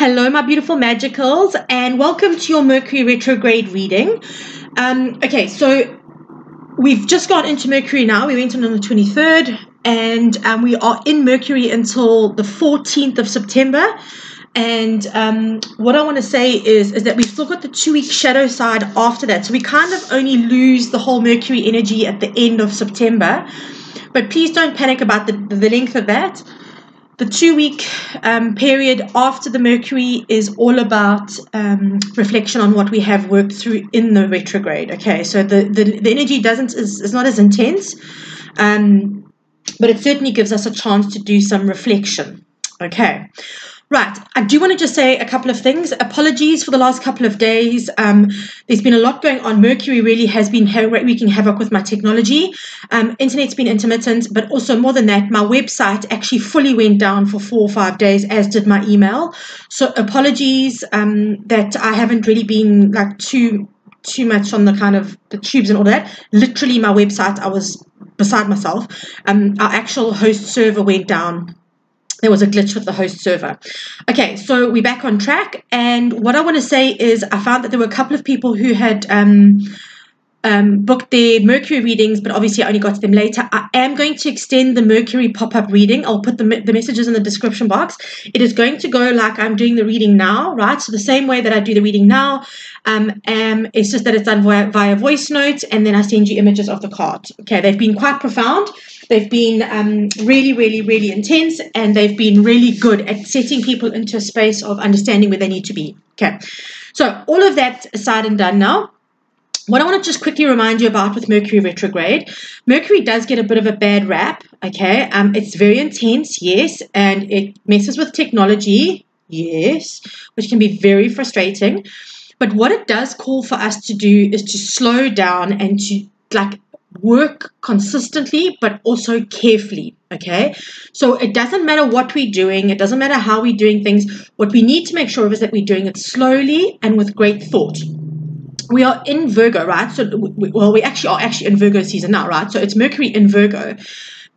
Hello, my beautiful magicals, and welcome to your Mercury retrograde reading. Okay, so we've just got into Mercury now. We went on the 23rd, and we are in Mercury until the 14th of September. And what I want to say is that we've still got the 2-week shadow side after that. So we kind of only lose the whole Mercury energy at the end of September. But please don't panic about the length of that. The 2-week period after the Mercury is all about reflection on what we have worked through in the retrograde. Okay, so the energy is not as intense, but it certainly gives us a chance to do some reflection. Okay. Right, I do want to just say a couple of things. Apologies for the last couple of days. There's been a lot going on. Mercury really has been wreaking havoc with my technology. Internet's been intermittent, but also more than that, my website actually fully went down for 4 or 5 days, as did my email. So apologies that I haven't really been like too much on the kind of the tubes and all that. Literally, my website, I was beside myself. Our actual host server went down. There was a glitch with the host server. Okay, so we're back on track. And what I want to say is I found that there were a couple of people who had booked their Mercury readings, but obviously I only got to them later. I am going to extend the Mercury pop-up reading. I'll put the messages in the description box. It is going to go like I'm doing the reading now, right? So the same way that I do the reading now. It's just that it's done via voice notes, and then I send you images of the card. Okay, they've been quite profound. They've been really, really, really intense, and they've been really good at setting people into a space of understanding where they need to be. Okay, so all of that aside and done now, what I want to just quickly remind you about with Mercury retrograde, Mercury does get a bit of a bad rap, okay? It's very intense, yes, and it messes with technology, yes, which can be very frustrating. But what it does call for us to do is to slow down and to work consistently, but also carefully, okay? So it doesn't matter what we're doing. It doesn't matter how we're doing things. What we need to make sure of is that we're doing it slowly and with great thought. We are in Virgo, right? So, we actually are in Virgo season now, right? So it's Mercury in Virgo.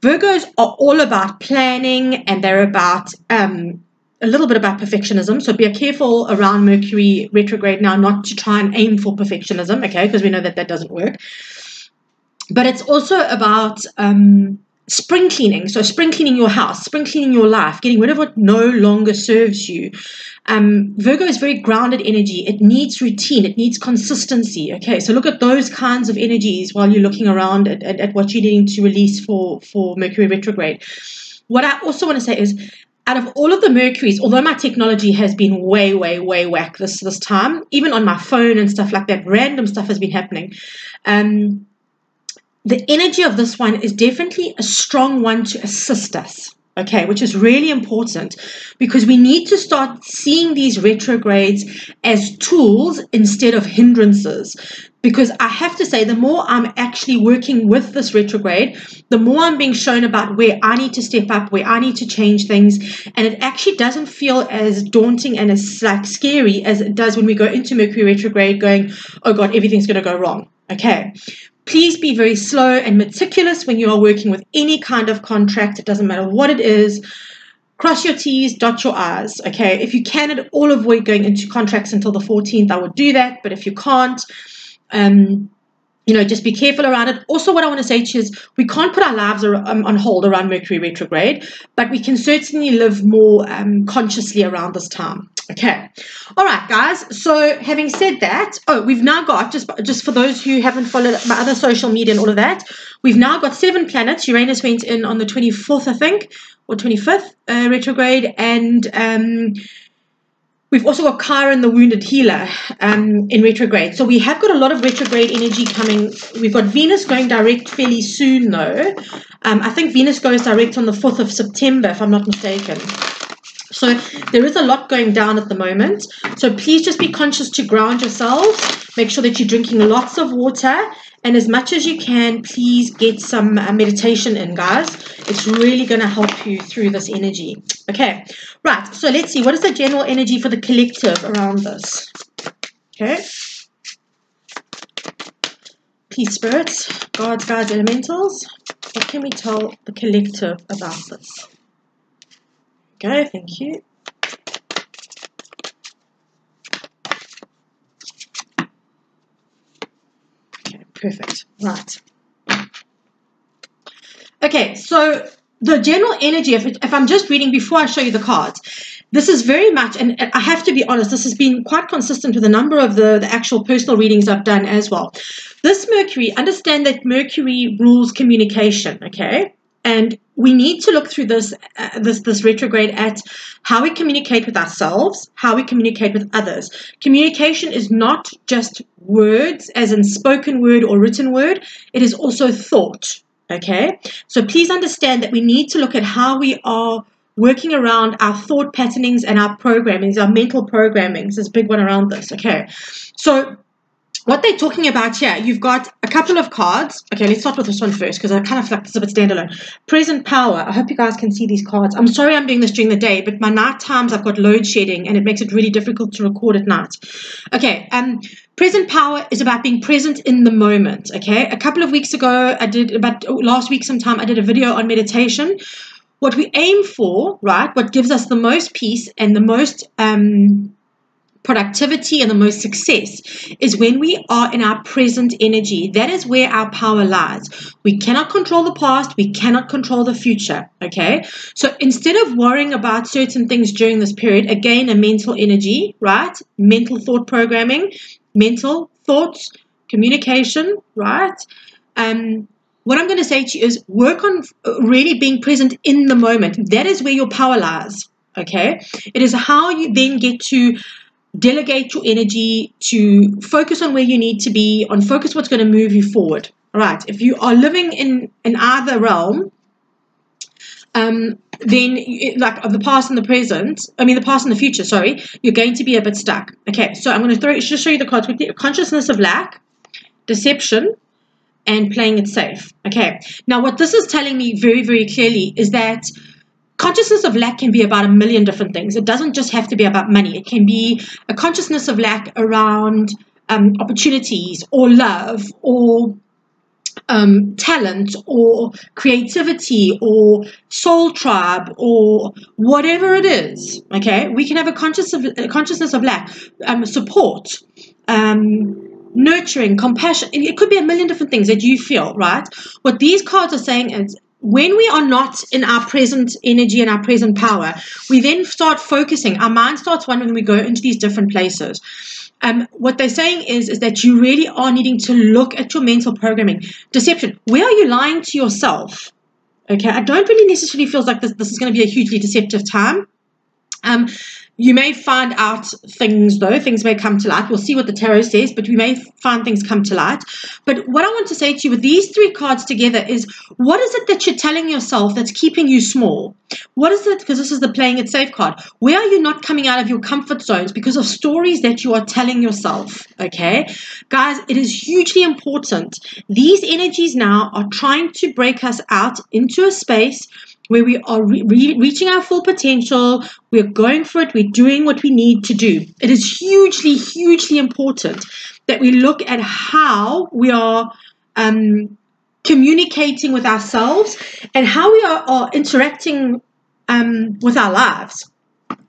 Virgos are all about planning, and they're about a little bit about perfectionism. So be careful around Mercury retrograde now not to try and aim for perfectionism, okay? Because we know that doesn't work. But it's also about spring cleaning. So spring cleaning your house, spring cleaning your life, getting rid of what no longer serves you. Virgo is very grounded energy. It needs routine. It needs consistency. Okay, so look at those kinds of energies while you're looking around at what you're needing to release for Mercury retrograde. What I also want to say is, out of all of the Mercuries, although my technology has been way, way, way whack this time, even on my phone and stuff like that, random stuff has been happening. The energy of this one is definitely a strong one to assist us, okay, which is really important because we need to start seeing these retrogrades as tools instead of hindrances. Because I have to say, the more I'm actually working with this retrograde, the more I'm being shown about where I need to step up, where I need to change things. And it actually doesn't feel as daunting and as scary as it does when we go into Mercury retrograde going, oh God, everything's going to go wrong. Okay. Please be very slow and meticulous when you are working with any kind of contract. It doesn't matter what it is. Cross your T's, dot your I's. Okay. If you can at all avoid going into contracts until the 14th, I would do that. But if you can't, just be careful around it. Also, what I want to say to you is we can't put our lives on hold around Mercury retrograde, but we can certainly live more consciously around this time. Okay. All right, guys. So having said that, we've now got, just for those who haven't followed my other social media and all of that, we've now got 7 planets. Uranus went in on the 24th, I think, or 25th retrograde, and we've also got Chiron, the wounded healer, in retrograde. So we have got a lot of retrograde energy coming. We've got Venus going direct fairly soon, though. I think Venus goes direct on the 4th of September, if I'm not mistaken. So there is a lot going down at the moment. So please just be conscious to ground yourselves. Make sure that you're drinking lots of water. And as much as you can, please get some meditation in, guys. It's really going to help you through this energy. Okay, right. So let's see. What is the general energy for the collective around this? Okay. Peace, spirits, gods, guides, elementals. What can we tell the collective about this? Okay, thank you. perfect. Right. Okay, so the general energy, if I'm just reading before I show you the cards, this is very much, and I have to be honest, this has been quite consistent with a number of the actual personal readings I've done as well. This Mercury, understand that Mercury rules communication, okay? And we need to look through this retrograde at how we communicate with ourselves, how we communicate with others. Communication is not just words, as in spoken word or written word. It is also thought, okay? So please understand that we need to look at how we are working around our thought patternings and our programmings, our mental programmings. There's a big one around this, okay? So what they're talking about here, you've got a couple of cards. Okay, let's start with this one first because I kind of feel like this is a bit standalone. Present power. I hope you guys can see these cards. I'm sorry I'm doing this during the day, but my night times I've got load shedding and it makes it really difficult to record at night. Okay, present power is about being present in the moment, okay? A couple of weeks ago, last week sometime, I did a video on meditation. What we aim for, right, what gives us the most peace and the most productivity and the most success is when we are in our present energy. That is where our power lies. We cannot control the past. We cannot control the future, okay? So instead of worrying about certain things during this period, again, a mental energy, right? Mental thought programming, mental thoughts, communication, right? What I'm going to say to you is work on really being present in the moment. That is where your power lies, okay? It is how you then get to delegate your energy to focus on where you need to be, on focus what's going to move you forward. All right. If you are living in either realm, then like of the past and the present, the past and the future, sorry, you're going to be a bit stuck. Okay. So I'm going to just show you the cards quickly. Consciousness of lack, deception, and playing it safe. Okay. Now, what this is telling me very, very clearly is that consciousness of lack can be about a million different things. It doesn't just have to be about money. It can be a consciousness of lack around opportunities or love or talent or creativity or soul tribe or whatever it is. Okay, we can have a consciousness of lack, support, nurturing, compassion. It could be a million different things that you feel, right? What these cards are saying is, when we are not in our present energy and our present power, we then start focusing. Our mind starts wandering when we go into these different places. What they're saying is that you really are needing to look at your mental programming. Deception. Where are you lying to yourself? Okay, I don't really necessarily feel like this is going to be a hugely deceptive time. You may find out things, though. Things may come to light. We'll see what the tarot says, but we may find things come to light. But what I want to say to you with these three cards together is, what is it that you're telling yourself that's keeping you small? What is it? Because this is the playing it safe card. Where are you not coming out of your comfort zones because of stories that you are telling yourself? Okay? Guys, it is hugely important. These energies now are trying to break us out into a space where we are reaching our full potential. We're going for it. We're doing what we need to do. It is hugely, hugely important that we look at how we are communicating with ourselves and how we are interacting with our lives.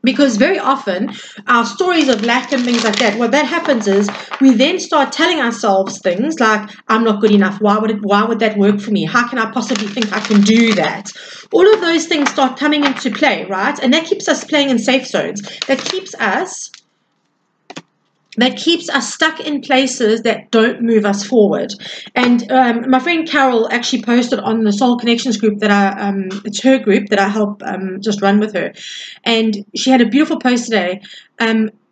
Because very often our stories of lack and things like that, what that happens is we then start telling ourselves things like, I'm not good enough. Why would that work for me? How can I possibly think I can do that? All of those things start coming into play, right? And that keeps us playing in safe zones. That keeps us stuck in places that don't move us forward. And my friend Carol actually posted on the Soul Connections group that it's her group that I help just run with her. And she had a beautiful post today.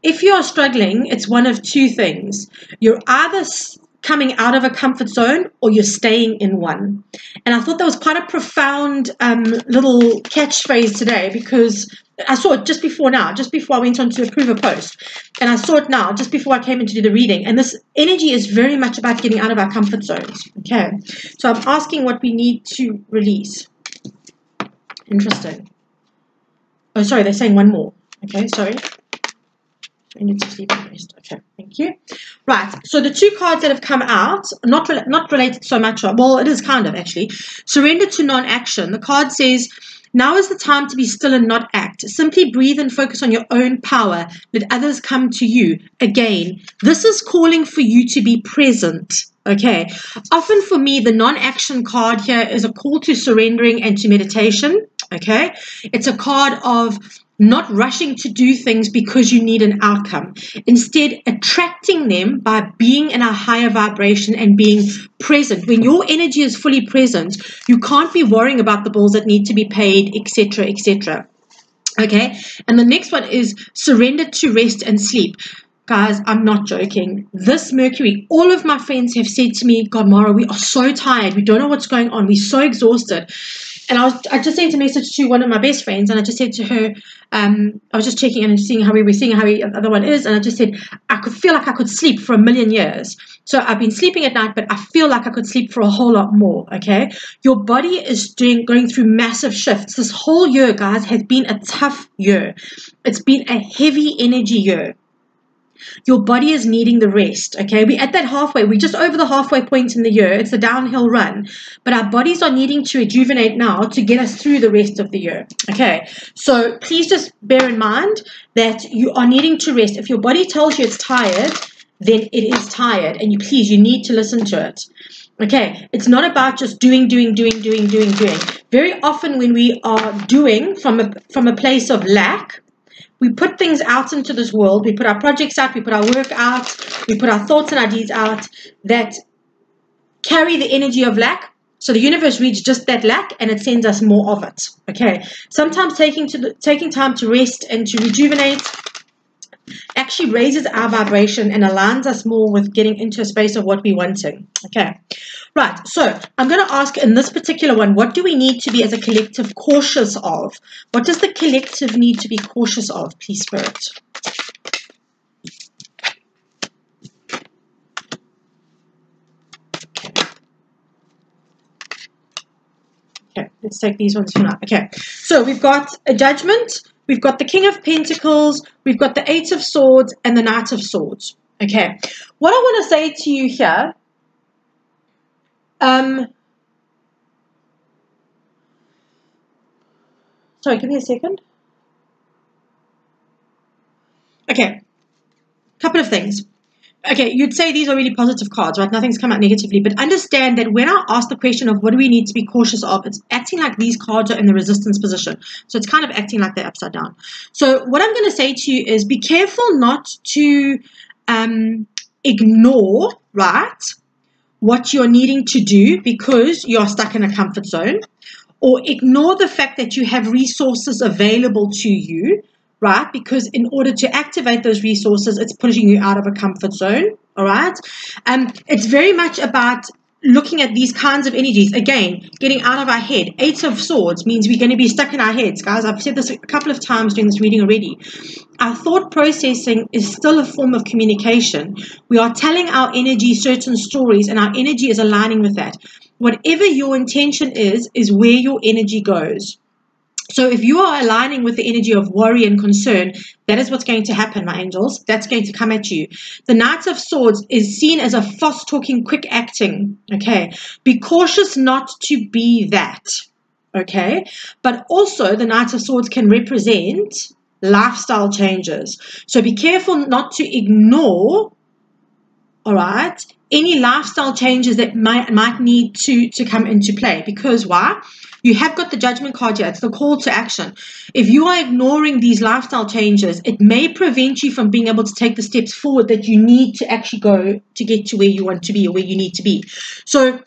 If you are struggling, it's one of two things. You're either coming out of a comfort zone or you're staying in one. And I thought that was quite a profound little catchphrase today, because I saw it just before I went on to approve a post. And I saw it now, just before I came in to do the reading. And this energy is very much about getting out of our comfort zones. Okay. So I'm asking what we need to release. Interesting. Oh, sorry, they're saying one more. Okay, sorry. I need to sleep and rest. Okay, thank you. Right, so the two cards that have come out, not related so much, well, it is kind of actually. Surrender to non-action. The card says, now is the time to be still and not act. Simply breathe and focus on your own power. Let others come to you. Again, this is calling for you to be present. Okay, often for me, the non-action card here is a call to surrendering and to meditation. Okay, it's a card of not rushing to do things because you need an outcome. Instead, attracting them by being in a higher vibration and being present. When your energy is fully present, you can't be worrying about the bills that need to be paid, etc., etc. Okay, and the next one is surrender to rest and sleep. Guys, I'm not joking. This Mercury, all of my friends have said to me, God, Mara, we are so tired. We don't know what's going on. We're so exhausted. And I just sent a message to one of my best friends, and I just said to her, I was just checking in and seeing how the other one is, and I just said, I could feel like I could sleep for 1,000,000 years. So I've been sleeping at night, but I feel like I could sleep for a whole lot more, okay? Your body is going through massive shifts. This whole year, guys, has been a tough year. It's been a heavy energy year. Your body is needing the rest, okay? We're at that halfway. We're just over the halfway point in the year. It's a downhill run. But our bodies are needing to rejuvenate now to get us through the rest of the year, okay? So please just bear in mind that you are needing to rest. If your body tells you it's tired, then it is tired. And you need to listen to it. Okay, it's not about just doing. Very often when we are doing from a place of lack, we put things out into this world. We put our projects out. We put our work out. We put our thoughts and our deeds out that carry the energy of lack. So the universe reads just that lack and it sends us more of it. Okay. Sometimes taking time to rest and to rejuvenate actually raises our vibration and aligns us more with getting into a space of what we're wanting. Okay. Right, so I'm going to ask in this particular one, what do we need to be as a collective cautious of? What does the collective need to be cautious of, please, Spirit? Okay, let's take these ones for now. Okay, so we've got a Judgment, we've got the King of Pentacles, we've got the Eight of Swords, and the Knight of Swords. Okay, what I want to say to you here, sorry, give me a second. Okay, couple of things. Okay, you'd say these are really positive cards, right? Nothing's come out negatively, but understand that when I ask the question of what do we need to be cautious of, it's acting like these cards are in the resistance position. So it's kind of acting like they're upside down. So what I'm going to say to you is be careful not to ignore, right, what you're needing to do because you're stuck in a comfort zone, or ignore the fact that you have resources available to you, right? Because in order to activate those resources, it's pushing you out of a comfort zone, all right? It's very much about looking at these kinds of energies. Again, getting out of our head. Eight of Swords means we're going to be stuck in our heads, guys. I've said this a couple of times during this reading already. Our thought processing is still a form of communication. We are telling our energy certain stories, and our energy is aligning with that. Whatever your intention is where your energy goes. So if you are aligning with the energy of worry and concern, that is what's going to happen, my angels. That's going to come at you. The Knight of Swords is seen as a fast-talking, quick acting, okay? Be cautious not to be that, okay? But also the Knight of Swords can represent lifestyle changes. So be careful not to ignore, all right, any lifestyle changes that might need to come into play. Because why? You have got the Judgment card here. It's the call to action. If you are ignoring these lifestyle changes, it may prevent you from being able to take the steps forward that you need to actually go to get to where you want to be or where you need to be. So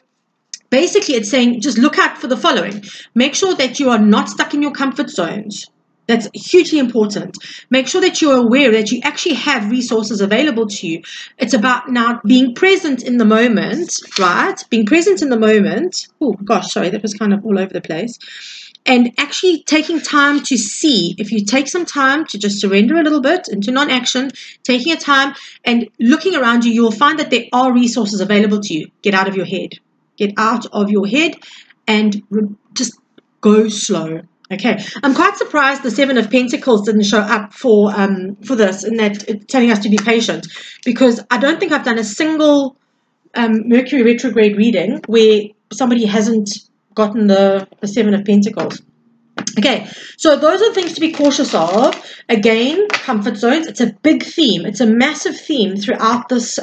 basically it's saying just look out for the following. Make sure that you are not stuck in your comfort zones. That's hugely important. Make sure that you're aware that you actually have resources available to you. It's about now being present in the moment, right? Being present in the moment. Oh, gosh, sorry, that was kind of all over the place. And actually taking time to see. If you take some time to just surrender a little bit into non-action, taking a time and looking around you, you'll find that there are resources available to you. Get out of your head. Get out of your head and just go slow. Okay, I'm quite surprised the Seven of Pentacles didn't show up for this, and that it's telling us to be patient, because I don't think I've done a single Mercury retrograde reading where somebody hasn't gotten the Seven of Pentacles. Okay, so those are things to be cautious of. Again, comfort zones. It's a big theme. It's a massive theme throughout this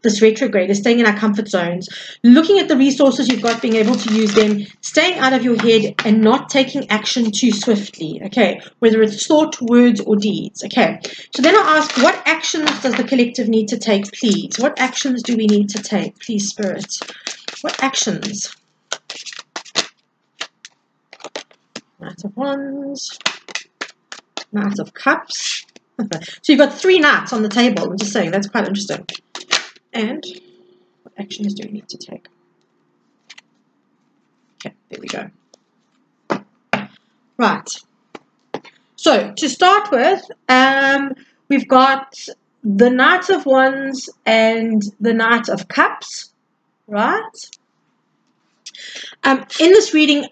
this retrograde, is staying in our comfort zones, looking at the resources you've got, being able to use them, staying out of your head, and not taking action too swiftly. Okay, whether it's thought, words, or deeds. Okay, so then I ask, what actions does the collective need to take, please? What actions do we need to take, please, Spirit? What actions? Knight of Wands, Knight of Cups. So you've got 3 knights on the table. I'm just saying, that's quite interesting. And what actions do we need to take? Okay, there we go. Right. So to start with, we've got the Knight of Wands and the Knight of Cups, right? In this reading,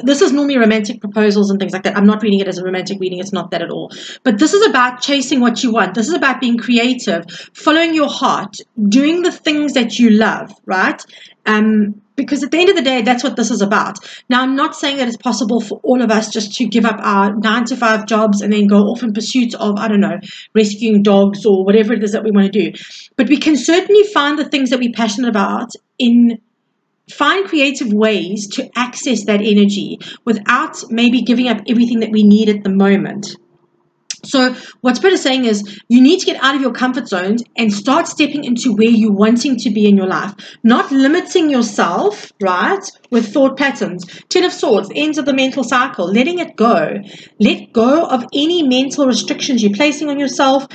this is normally romantic proposals and things like that. I'm not reading it as a romantic reading. It's not that at all. But this is about chasing what you want. This is about being creative, following your heart, doing the things that you love, right? Because at the end of the day, that's what this is about. Now, I'm not saying that it's possible for all of us just to give up our 9-to-5 jobs and then go off in pursuit of, I don't know, rescuing dogs or whatever it is that we want to do. But we can certainly find the things that we're passionate about find creative ways to access that energy without maybe giving up everything that we need at the moment. So what Spirit is saying is you need to get out of your comfort zones and start stepping into where you're wanting to be in your life, not limiting yourself, right, with thought patterns. 10 of Swords, ends of the mental cycle, letting it go. Let go of any mental restrictions you're placing on yourself,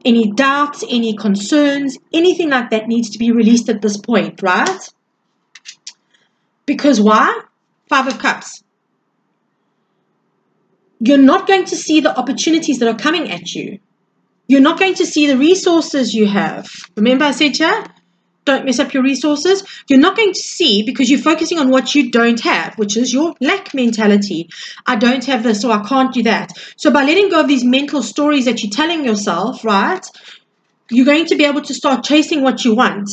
any doubts, any concerns, anything like that needs to be released at this point, right? Because why? 5 of Cups. You're not going to see the opportunities that are coming at you. You're not going to see the resources you have. Remember I said here, don't mess up your resources. You're not going to see because you're focusing on what you don't have, which is your lack mentality. I don't have this, so I can't do that. So by letting go of these mental stories that you're telling yourself, right, you're going to be able to start chasing what you want.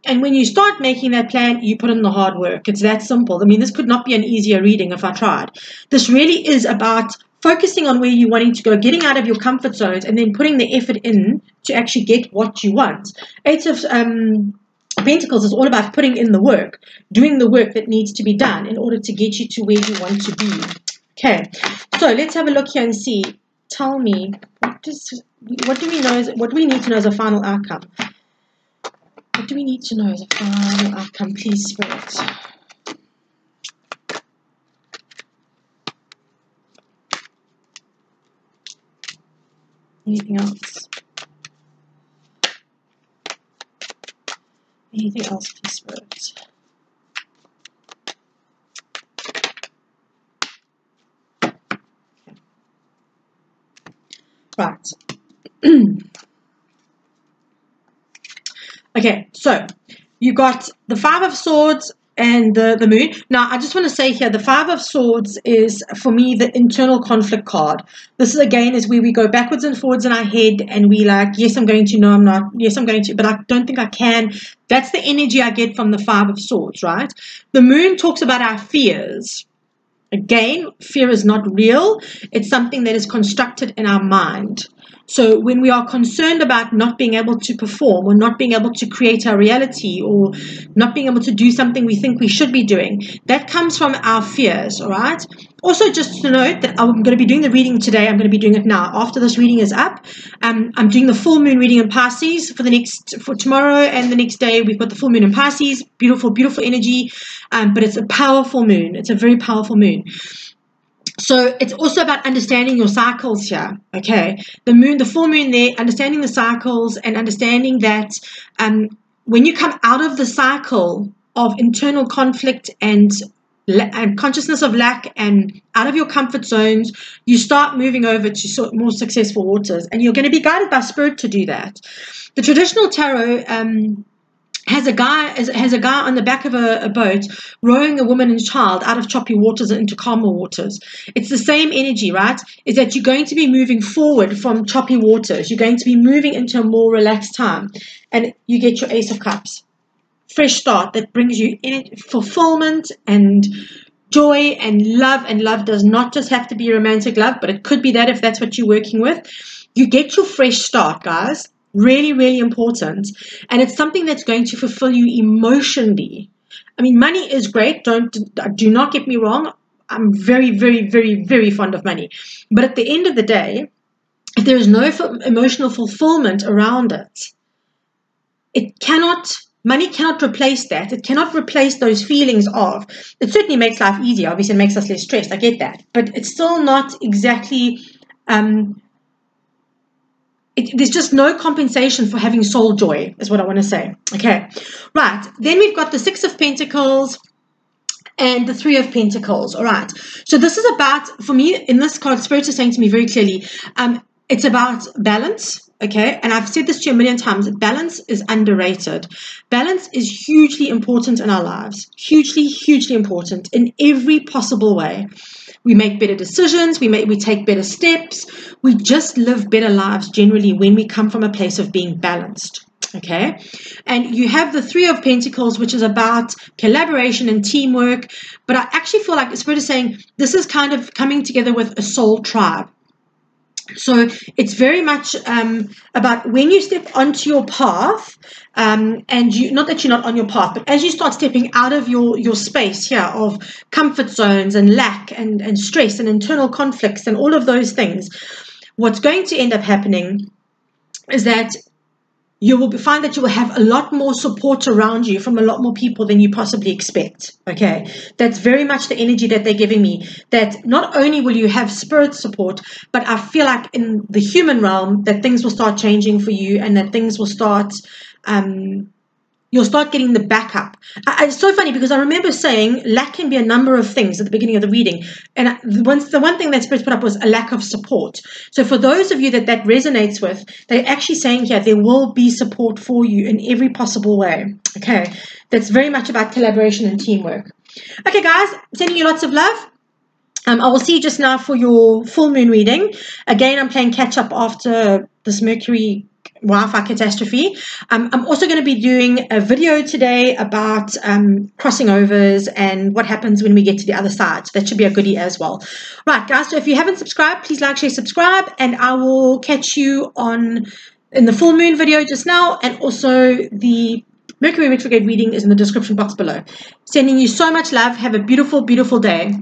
And when you start making that plan, you put in the hard work. It's that simple. I mean, this could not be an easier reading if I tried. This really is about focusing on where you're wanting to go, getting out of your comfort zones, and then putting the effort in to actually get what you want. 8 of Pentacles is all about putting in the work, doing the work that needs to be done in order to get you to where you want to be. Okay, so let's have a look here and see. Tell me, what do we know? What do we need to know as a final outcome? What do we need to know as a final outcome, please, Spirit? Anything else? Anything else, please, Spirit? Right. Okay, so you got the 5 of Swords and the Moon. Now, I just want to say here, the 5 of Swords is, for me, the internal conflict card. This is, again, is where we go backwards and forwards in our head and we like, yes, I'm going to, no, I'm not, yes, I'm going to, but I don't think I can. That's the energy I get from the 5 of Swords, right? The Moon talks about our fears. Again, fear is not real. It's something that is constructed in our mind. So when we are concerned about not being able to perform or not being able to create our reality or not being able to do something we think we should be doing, that comes from our fears, all right? Also, just to note that I'm going to be doing the reading today. I'm going to be doing it now. After this reading is up, I'm doing the full moon reading in Pisces for tomorrow and the next day. We've got the full moon in Pisces. Beautiful, beautiful energy, but it's a powerful moon. It's a very powerful moon. So it's also about understanding your cycles here, okay? The moon, the full moon there, understanding the cycles and understanding that when you come out of the cycle of internal conflict and consciousness of lack and out of your comfort zones, you start moving over to more successful waters, and you're going to be guided by Spirit to do that. The traditional tarot has a guy on the back of a boat rowing a woman and child out of choppy waters into calmer waters. It's the same energy, right? Is that you're going to be moving forward from choppy waters. You're going to be moving into a more relaxed time. And you get your Ace of Cups. Fresh start that brings you in fulfillment and joy and love does not just have to be romantic love, but it could be that if that's what you're working with. You get your fresh start, guys. Really, really important. And it's something that's going to fulfill you emotionally. I mean, money is great. Do not get me wrong. I'm very, very, very, very fond of money. But at the end of the day, if there is no emotional fulfillment around it, money cannot replace that. It cannot replace those feelings of, it certainly makes life easier. Obviously, it makes us less stressed. I get that. But it's still not exactly, there's just no compensation for having soul joy, is what I want to say. Okay, right. Then we've got the Six of Pentacles and the Three of Pentacles. All right. So this is about, for me, in this card, Spirit is saying to me very clearly, it's about balance. Okay, and I've said this to you a million times, balance is underrated. Balance is hugely important in our lives. Hugely, hugely important in every possible way. We make better decisions, we take better steps, we just live better lives generally when we come from a place of being balanced. Okay, and you have the Three of Pentacles, which is about collaboration and teamwork, but I actually feel like the Spirit is saying this is kind of coming together with a soul tribe. So it's very much about when you step onto your path, and not that you're not on your path, but as you start stepping out of your space here of comfort zones and lack and stress and internal conflicts and all of those things, what's going to end up happening is that you will find that you will have a lot more support around you from a lot more people than you possibly expect. Okay, that's very much the energy that they're giving me, that not only will you have spirit support, but I feel like in the human realm that things will start changing for you, and that things will start, you'll start getting the backup. It's so funny because I remember saying lack can be a number of things at the beginning of the reading. And the one thing that Spirit put up was a lack of support. So for those of you that resonates with, they're actually saying here there will be support for you in every possible way. Okay, that's very much about collaboration and teamwork. Okay, guys, sending you lots of love. I will see you just now for your full moon reading. Again, I'm playing catch up after this Mercury Wi-Fi catastrophe. I'm also going to be doing a video today about crossing overs and what happens when we get to the other side. So that should be a goodie as well. Right, guys, so if you haven't subscribed, please like, share, subscribe, and I will catch you in the full moon video just now, and also the Mercury Retrograde reading is in the description box below. Sending you so much love. Have a beautiful, beautiful day.